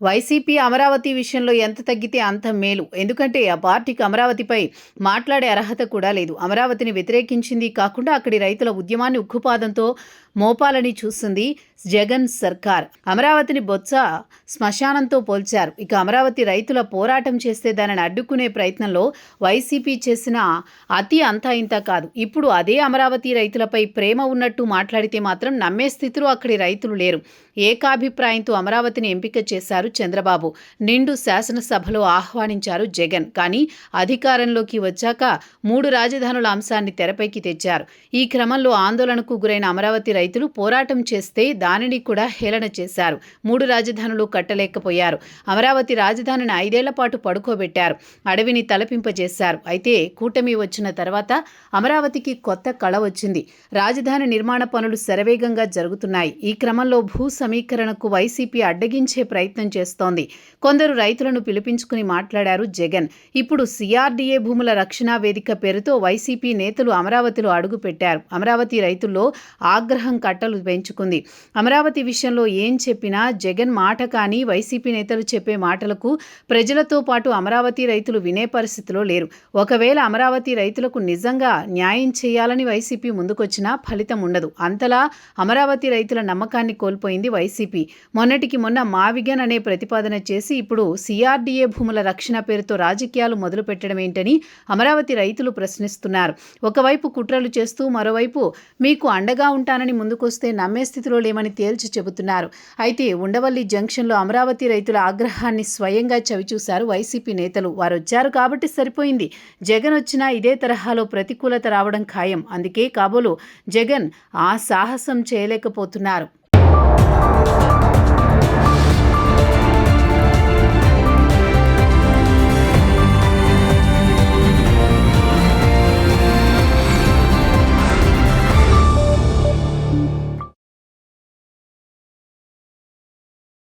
YCP Amaravati విషయంలో ఎంత తగ్గితే అంత మేలు. ఎందుకంటే ఆ పార్టీకి అమరావతిపై మాట్లాడే అర్హత కూడా లేదు. అమరావతిని వ్యతిరేకించింది కాకుండా అక్కడి రైతుల ఉద్యమాన్ని ఉక్కుపాదంతో మోపాలని చూస్తుంది జగన్ సర్కార్. అమరావతిని బొత్స శ్మశానంతో పోల్చారు. ఇక అమరావతి రైతుల పోరాటం చేస్తే దానిని అడ్డుకునే ప్రయత్నంలో వైసీపీ చేసిన అతి అంతా ఇంత కాదు. ఇప్పుడు అదే అమరావతి రైతులపై ప్రేమ ఉన్నట్టు మాట్లాడితే మాత్రం నమ్మే స్థితిలో అక్కడి రైతులు లేరు. ఏకాభిప్రాయంతో అమరావతిని ఎంపిక చేశారు చంద్రబాబు. నిండు శాసనసభలో ఆహ్వానించారు జగన్. కానీ అధికారంలోకి వచ్చాక 3 రాజధానుల అంశాన్ని తెరపైకి తెచ్చారు. ఈ క్రమంలో ఆందోళనకు గురైన అమరావతి రైతులు పోరాటం చేస్తే దానిని కూడా హేళన చేశారు. 3 రాజధానులు కట్టలేకపోయారు. అమరావతి రాజధానిని 5 ఏళ్ల పాటు పడుకోబెట్టారు. అడవిని తలపింపజేశారు. అయితే కూటమి వచ్చిన తర్వాత అమరావతికి కొత్త కళ వచ్చింది. రాజధాని నిర్మాణ పనులు శరవేగంగా జరుగుతున్నాయి. ఈ క్రమంలో భూ సమీకరణకు వైసీపీ అడ్డగించే ప్రయత్నం చేస్తోంది. కొందరు రైతులను పిలిపించుకుని మాట్లాడారు జగన్. ఇప్పుడు సిఆర్డీఏ భూముల రక్షణ వేదిక పేరుతో వైసీపీ నేతలు అమరావతిలో అడుగుపెట్టారు. అమరావతి రైతుల్లో ఆగ్రహం కట్టలు పెంచుకుంది. అమరావతి విషయంలో ఏం చెప్పినా జగన్ మాట కానీ వైసీపీ నేతలు చెప్పే మాటలకు ప్రజలతో పాటు అమరావతి రైతులు వినే పరిస్థితిలో లేరు. ఒకవేళ అమరావతి రైతులకు నిజంగా న్యాయం చేయాలని వైసీపీ ముందుకొచ్చినా ఫలితం ఉండదు. అంతలా అమరావతి రైతుల నమ్మకాన్ని కోల్పోయింది వైసీపీ. మొన్నటికి మొన్న మావిగన్ అనే ప్రతిపాదన చేసి ఇప్పుడు సిఆర్డీఏ భూముల రక్షణ పేరుతో రాజకీయాలు మొదలు పెట్టడం ఏంటని అమరావతి రైతులు ప్రశ్నిస్తున్నారు. ఒకవైపు కుట్రలు చేస్తూ మరోవైపు మీకు అండగా ఉంటానని ముందుకొస్తే నమ్మే స్థితిలో లేమని తేల్చి చెబుతున్నారు. అయితే ఉండవల్లి జంక్షన్లో అమరావతి రైతుల ఆగ్రహాన్ని స్వయంగా చవిచూశారు వైసీపీ నేతలు. వారు వచ్చారు కాబట్టి సరిపోయింది. జగన్ వచ్చినా ఇదే తరహాలో ప్రతికూలత రావడం ఖాయం. అందుకే కాబోలు జగన్ ఆ సాహసం చేయలేకపోతున్నారు.